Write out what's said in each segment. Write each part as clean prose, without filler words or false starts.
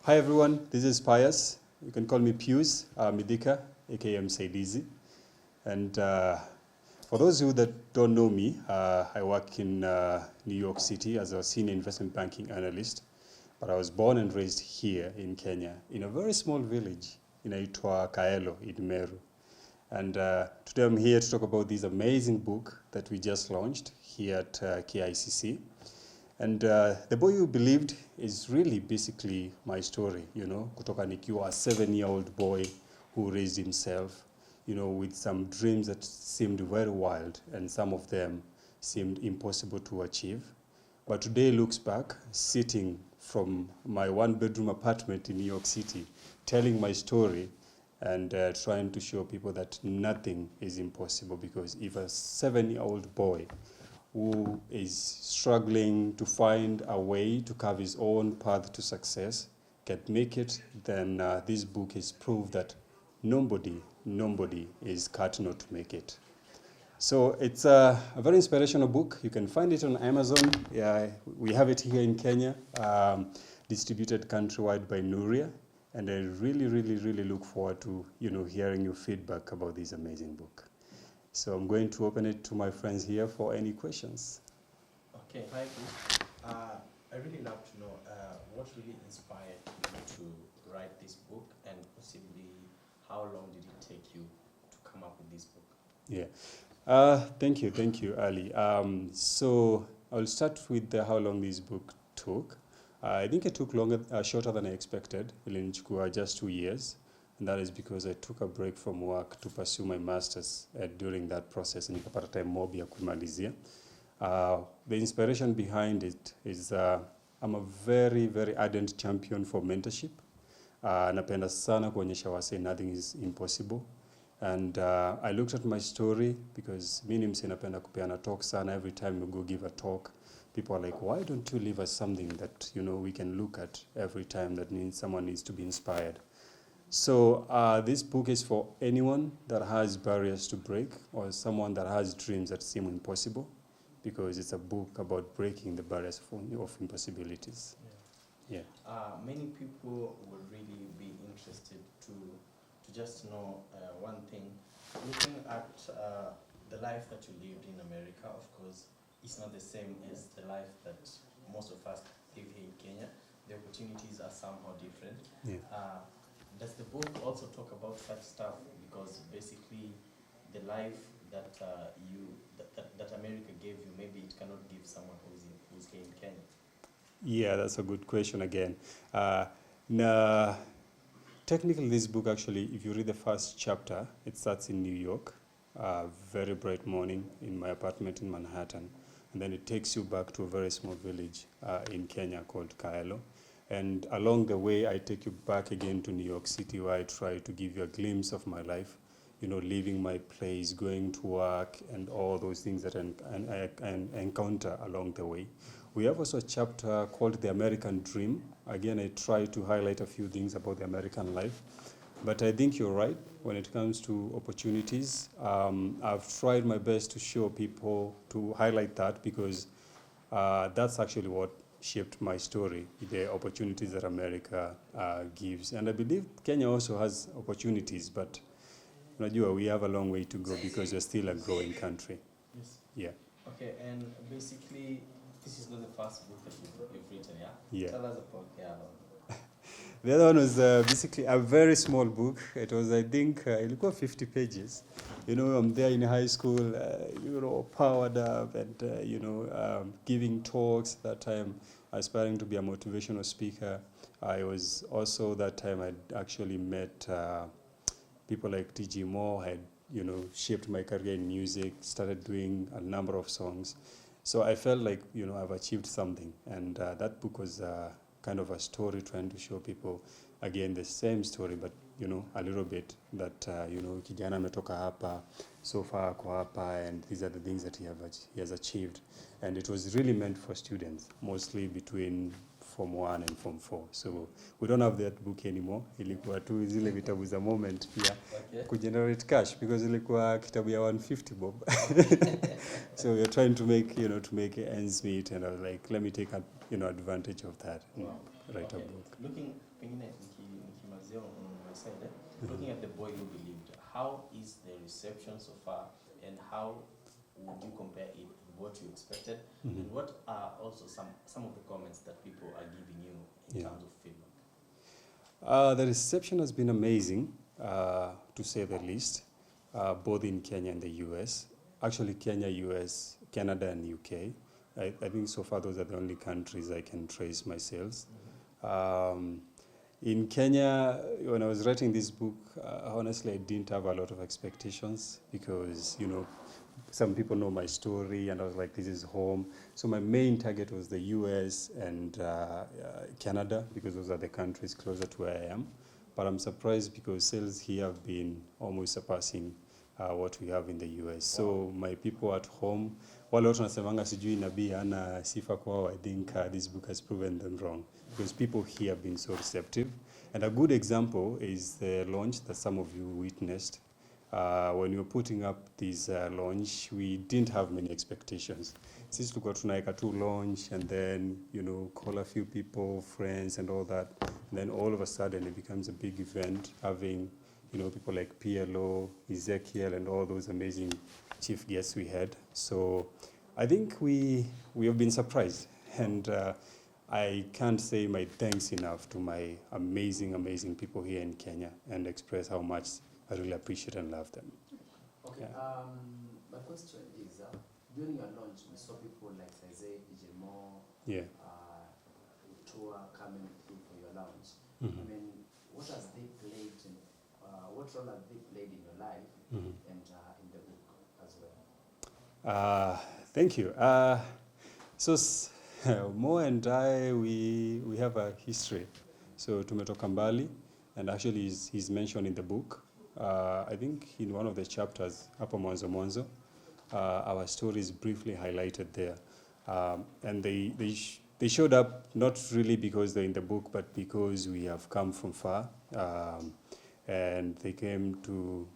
Hi everyone, this is Pius. You can call me Pius Midika, aka Msaidizi. And for those of you that don't know me, I work in New York City as a senior investment banking analyst. But I was born and raised here in Kenya, in a very small village inaitwa Kaelo in Meru. And today I'm here to talk about this amazing book that we just launched here at KICC. And The Boy Who Believed is really basically my story, kutoka nikiwa a 7-year-old boy who raised himself, with some dreams that seemed very wild and some of them seemed impossible to achieve. But today looks back, sitting from my one-bedroom apartment in New York City, telling my story and trying to show people that nothing is impossible, because if a 7-year-old boy who is struggling to find a way to carve his own path to success can make it, then this book is proof that nobody is cut not to make it. So it's a very inspirational book. You can find it on Amazon. Yeah, we have it here in Kenya, distributed countrywide by Nuria. And I really look forward to hearing your feedback about this amazing book. So I'm going to open it to my friends here for any questions. Okay, hi, Chris. I really love to know what really inspired you to write this book, and possibly how long did it take you to come up with this book? Yeah, thank you, Ali. So I'll start with how long this book took. I think it took shorter than I expected. Ilinichukua just 2 years. And that is because I took a break from work to pursue my master's. During that process, nikapata time mob ya kumalizia. The inspiration behind it is I'm a very ardent champion for mentorship. Napenda sana kuonyesha wase nothing is impossible. And I looked at my story because mimi mse napenda kupeana talk sana. Every time we go give a talk, people are like, why don't you leave us something that we can look at every time that someone needs to be inspired. So this book is for anyone that has barriers to break, or someone that has dreams that seem impossible, because it's a book about breaking the barriers of impossibilities. Yeah. Many people will really be interested to just know one thing. Looking at the life that you lived in America, of course, it's not the same as the life that most of us live here in Kenya. The opportunities are somehow different. Yeah. Does the book also talk about such stuff? Because basically, the life that that America gave you, maybe it cannot give someone who's here in Kenya. Yeah, that's a good question again. Technically, this book actually, if you read the first chapter, it starts in New York, very bright morning in my apartment in Manhattan, and then it takes you back to a very small village in Kenya called Kaelo. And along the way, I take you back again to New York City, where I try to give you a glimpse of my life, leaving my place, going to work, and all those things that I encounter along the way. We have also a chapter called The American Dream. Again, I try to highlight a few things about the American life. But I think you're right when it comes to opportunities. I've tried my best to show people, to highlight that, because that's actually what shaped my story, the opportunities that America gives. And I believe Kenya also has opportunities, but we have a long way to go because we're still a growing country. Yes. Yeah. Okay, and basically, this is not the first book that you've written, yeah? Yeah. Tell us about the other one. The other one was basically a very small book. It was, I think, ilikuwa 50 pages. I'm there in high school, powered up and, giving talks. That time, aspiring to be a motivational speaker. I was also, that time, I'd actually met people like T.G. Moore, had, shaped my career in music, started doing a number of songs. So I felt like, I've achieved something. And that book was kind of a story trying to show people, again, the same story, but, a little bit that, kijana ametoka hapa, so far kwa hapa, and these are the things that he has achieved. And it was really meant for students, mostly between Form 1 and Form 4. So we don't have that book anymore. Ilikuwa tu zile vitabu za moment pia kugenerate cash, because ilikuwa kitabu ya 150 bob. So we're trying to make, to make ends meet, and I was like, let me take advantage of that and write a book. Looking side, looking at the boy who believed, how is the reception so far, and how would you compare it with what you expected, and what are also some of the comments that people are giving you in terms of feedback? The reception has been amazing, to say the least, both in Kenya and the US. Actually, Kenya, US, Canada, and UK. I think so far those are the only countries I can trace my sales. In Kenya, when I was writing this book, honestly, I didn't have a lot of expectations because, some people know my story, and I was like, this is home. So my main target was the US and Canada, because those are the countries closer to where I am. But I'm surprised because sales here have been almost surpassing what we have in the US. So my people at home, wale watu wanasemanga sijui nabii ana sifa kwao, I think this book has proven them wrong, because people here have been so receptive. And a good example is the launch that some of you witnessed. When we were putting up this launch, we didn't have many expectations. Since tulikuwa tunaweka tu launch and then, call a few people, friends and all that. And then all of a sudden it becomes a big event, having, people like PLO, Ezekiel, and all those amazing chief guests we had. So I think we have been surprised. And I can't say my thanks enough to my amazing, amazing people here in Kenya, and express how much I really appreciate and love them. Okay, my question is, during your launch, we saw people like Isaiah, DJ Moore, tour coming through for your launch. I mean, what has they played, what role have they played in your life and in the book as well? Thank you. So Mo and I, we have a history. So tumetoka mbali, and actually he's mentioned in the book. I think in one of the chapters, hapo mwanzo, our story is briefly highlighted there. And they showed up not really because they're in the book, but because we have come from far. And they came to,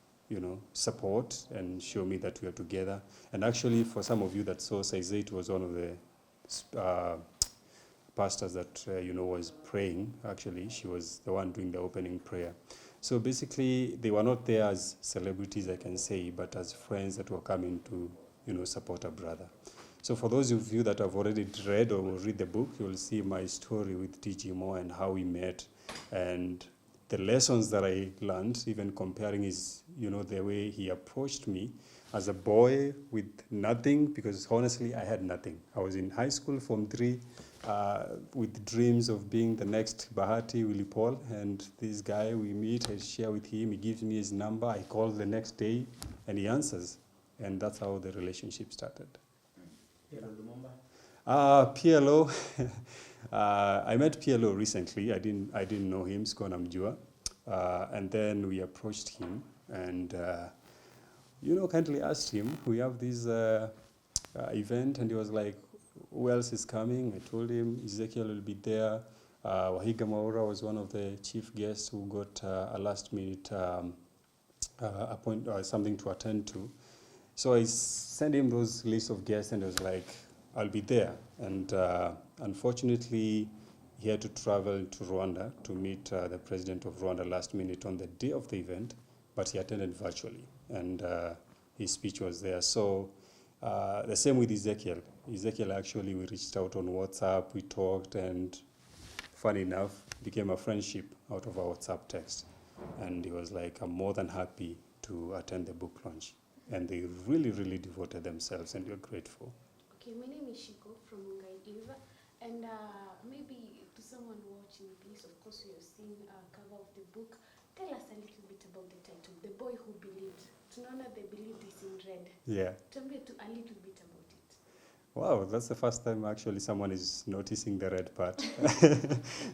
support and show me that we are together. And actually, for some of you that saw, Saizate was one of the pastors that, was praying. Actually, she was the one doing the opening prayer. So basically, they were not there as celebrities, I can say, but as friends that were coming to, support a brother. So for those of you that have already read or will read the book, you will see my story with DJ Moore and how we met, and the lessons that I learned, even comparing his, the way he approached me as a boy with nothing, because honestly, I had nothing. I was in high school, Form 3, with dreams of being the next Bahati, Willie Paul, and this guy we meet, I share with him, he gives me his number, I call the next day, and he answers. And that's how the relationship started. PLO, I met PLO recently. I didn't know him, sikuwa namjua. And then we approached him and, kindly asked him, we have this event, and he was like, who else is coming? I told him Ezekiel will be there. Wahiga Maura was one of the chief guests who got a last minute something to attend to. So I sent him those lists of guests, and he was like, I'll be there. And unfortunately, he had to travel to Rwanda to meet the president of Rwanda last minute on the day of the event, but he attended virtually, and his speech was there. So the same with Ezekiel. Ezekiel, actually, we reached out on WhatsApp, we talked, and funny enough, became a friendship out of our WhatsApp text. And he was like, I'm more than happy to attend the book launch. And they really, really devoted themselves, and we're grateful. Okay, my name is Shiko from Ngaidiva, and maybe to someone watching this, of course you have seen a cover of the book. Tell us a little bit about the title, The Boy Who Believed. Tunaona the believed is in red. Yeah. Tell me a little bit about it. Wow, that's the first time actually someone is noticing the red part.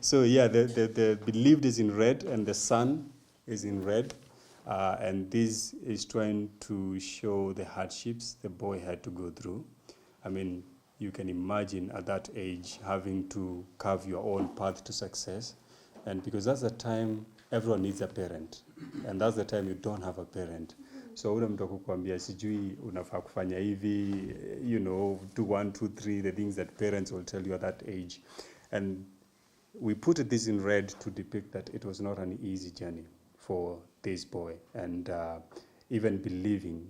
So yeah, the believed is in red, and the sun is in red. And this is trying to show the hardships the boy had to go through. I mean, you can imagine at that age having to carve your own path to success. And because that's the time everyone needs a parent. And that's the time you don't have a parent. So ule mtu akukwambia sijui unafaa kufanya hivi, do 1, 2, 3, the things that parents will tell you at that age. And we put this in red to depict that it was not an easy journey for this boy, and even believing,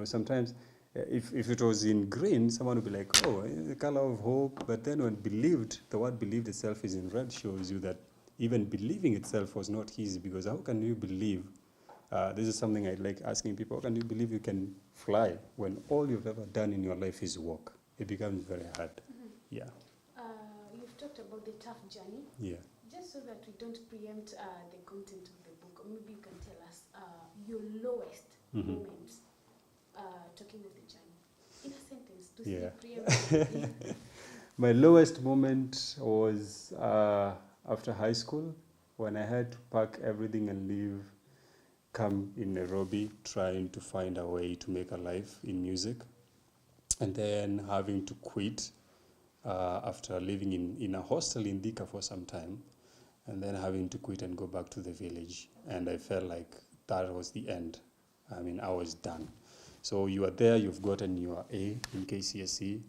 sometimes if it was in green, someone would be like, oh, the color of hope. But then when believed, the word believed itself is in red, shows you that even believing itself was not easy, because how can you believe? This is something I like asking people. How can you believe you can fly when all you've ever done in your life is walk? It becomes very hard. Yeah. You've talked about the tough journey. Yeah. Just so that we don't preempt the content of the book, or maybe you can tell us your lowest moment talking of the journey. In a sentence, to preempt. My lowest moment was after high school, when I had to pack everything and leave, come in Nairobi, trying to find a way to make a life in music, and then having to quit after living in a hostel in Thika for some time, and then having to quit and go back to the village. And I felt like that was the end. I mean, I was done. So you are there, you've gotten your A in KCSE,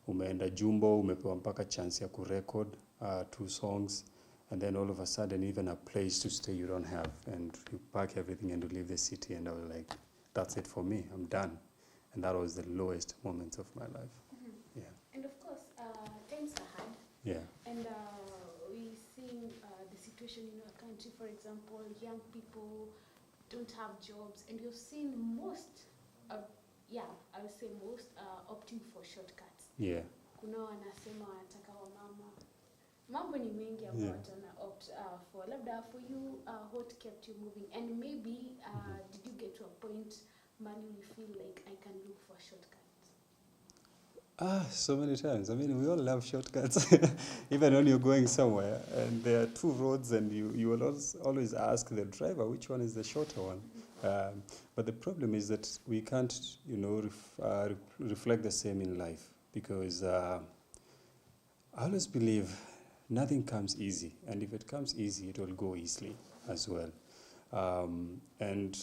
umeenda Jumbo, umepewa mpaka chance ya kurecord 2 songs, and then all of a sudden even a place to stay you don't have, and you pack everything and you leave the city, and I was like, that's it for me, I'm done. And that was the lowest moment of my life. Yeah. And of course, times are hard. Yeah. And we see the situation in our country, for example, young people don't have jobs, and you've seen most, I would say most, opting for shortcuts. Yeah. Kuna wanasema wanataka wamama. Mambo ni mengi ambayo wana opt for. Labda for you, what kept you moving? And maybe, did you get to a point, Manu, you feel like I can look for shortcuts? So many times. I mean, we all love shortcuts. Even when you're going somewhere and there are 2 roads, and you will always ask the driver which one is the shorter one. But the problem is that we can't, reflect the same in life, because I always believe nothing comes easy, and if it comes easy, it will go easily as well. And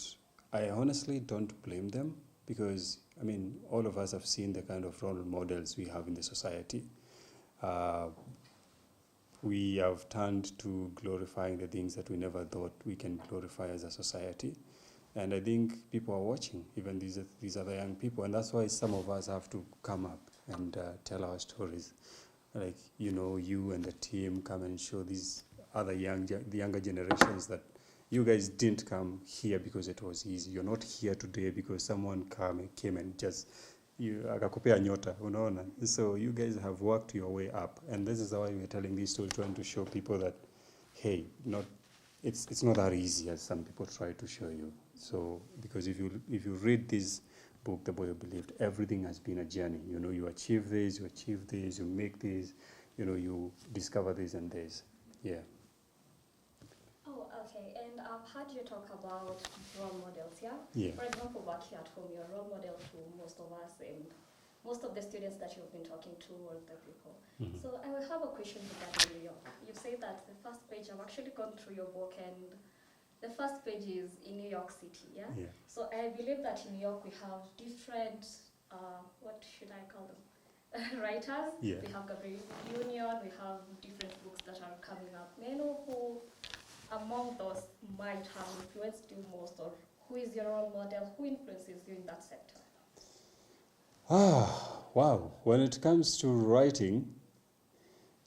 I honestly don't blame them, because, I mean, all of us have seen the kind of role models we have in the society. We have turned to glorifying the things that we never thought we can glorify as a society. And I think people are watching, even these other young people, and that's why some of us have to come up and tell our stories. Like, you and the team come and show these other the younger generations that you guys didn't come here because it was easy. You're not here today because someone came and just akakupea nyota, unaona. So you guys have worked your way up, and this is why we're telling this story, trying to show people that, hey, it's not that easy as some people try to show you. So because if you read this book, The Boy Who Believed, everything has been a journey. You achieve this, you make this, you discover this and this. Yeah. Oh, okay. And I've heard you talk about role models, yeah? Yeah. For example, back here at home, you're a role model to most of us and most of the students that you've been talking to, or the people. Mm-hmm. So I will have a question regarding New York. You say that the first page, I've actually gone through your book, and the first page is in New York City, yeah? Yeah. So I believe that in New York we have different, what should I call them? Writers. Yeah. We have Gabriel Union, we have different books that are coming up. May I know who among those might have influenced you most, or who is your role model, who influences you in that sector? Wow. When it comes to writing,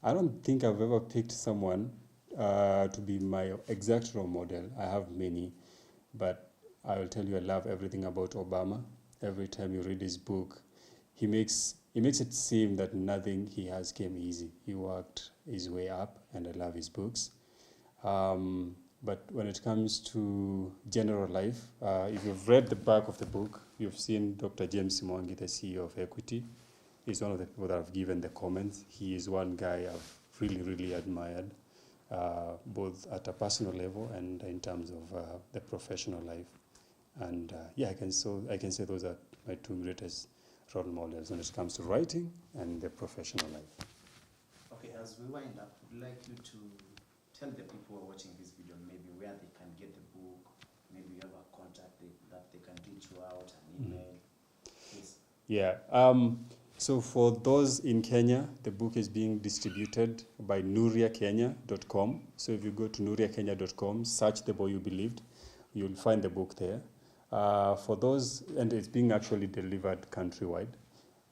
I don't think I've ever picked someone to be my exact role model. I have many, but I will tell you I love everything about Obama. Every time you read his book, he makes it seem that nothing he has came easy. He worked his way up, and I love his books. But when it comes to general life, if you've read the back of the book, you've seen Dr. James Mwangi, the CEO of Equity. He's one of the people that have given the comments. He is one guy I've really, really admired, both at a personal level and in terms of the professional life. And I can say those are my 2 greatest role models when it comes to writing and the professional life. Okay, as we wind up, would like you to tell the people who are watching this video maybe where they can get the book, maybe you have a contact that they can reach you out, an email. Please. Yeah. So for those in Kenya, the book is being distributed by nuriakenya.com. So if you go to nuriakenya.com, search The Boy You Believed, you'll find the book there. For those, and it's being actually delivered countrywide.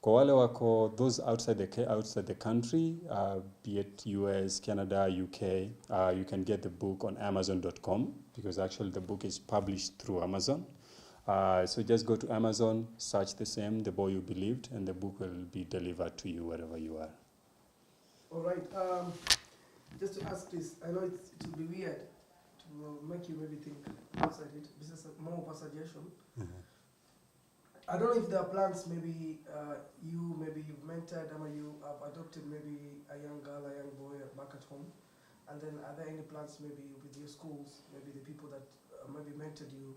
Kwa wale wako, those outside the country, be it US, Canada, UK, you can get the book on amazon.com because actually the book is published through Amazon. So just go to Amazon, search the same, The Boy You Believed, and the book will be delivered to you wherever you are. All right. Just to ask this, I know it will be weird to make you maybe think outside it. This is more of a suggestion. I don't know if there are plans, maybe you've mentored, or you have adopted maybe a young girl, a young boy back at home. And then are there any plans maybe with your schools, maybe the people that maybe mentored you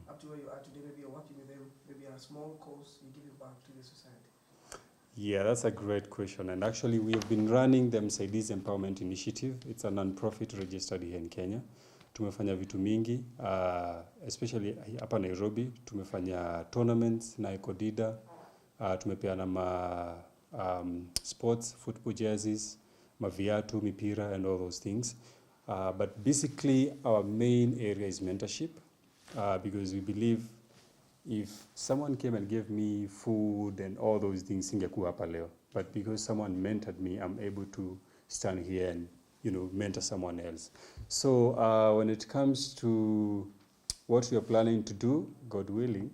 up to where you are today, maybe you're working with them, maybe a small course, you give it back to the society? Yeah, that's a great question. And actually, we have been running the Msaidizi Empowerment Initiative. It's a non-profit registered here in Kenya. Tumefanya vitu mingi, especially hapa Nairobi. Tumefanya tournaments na Ekodida. Tumepeana sports, football jerseys, maviatu, mipira, and all those things. But basically, our main area is mentorship because we believe if someone came and gave me food and all those things, singekuwa hapa leo. But because someone mentored me, I'm able to stand here and mentor someone else. So when it comes to what we are planning to do, God willing,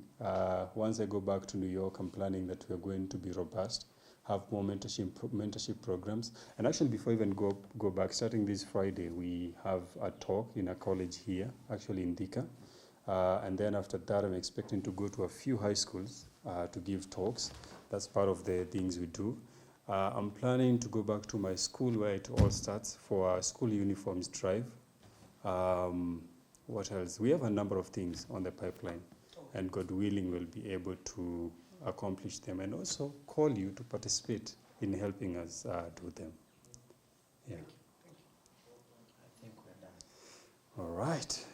once I go back to New York, I'm planning that we are going to be robust, have more mentorship programs. And actually, before I even go back, starting this Friday, we have a talk in a college here, actually in Thika. And then after that, I'm expecting to go to a few high schools to give talks. That's part of the things we do. I'm planning to go back to my school where it all starts for a school uniforms drive. What else? We have a number of things on the pipeline, and God willing, we'll be able to accomplish them and also call you to participate in helping us do them. Yeah. I think we're done. All right.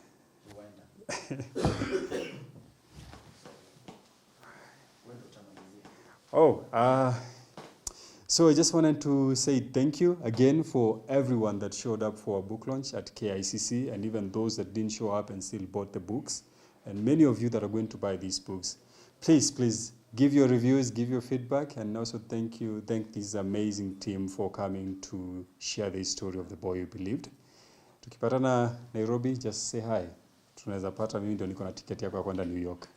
So I just wanted to say thank you again for everyone that showed up for our book launch at KICC, and even those that didn't show up and still bought the books, and many of you that are going to buy these books. Please give your reviews, give your feedback, and also thank this amazing team for coming to share the story of The Boy You Believed. Tukipatana Nairobi, just say hi. Tunaweza pata, mimi ndio niko na tiketi yako ya kwenda New York.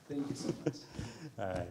Thank you so much. All right.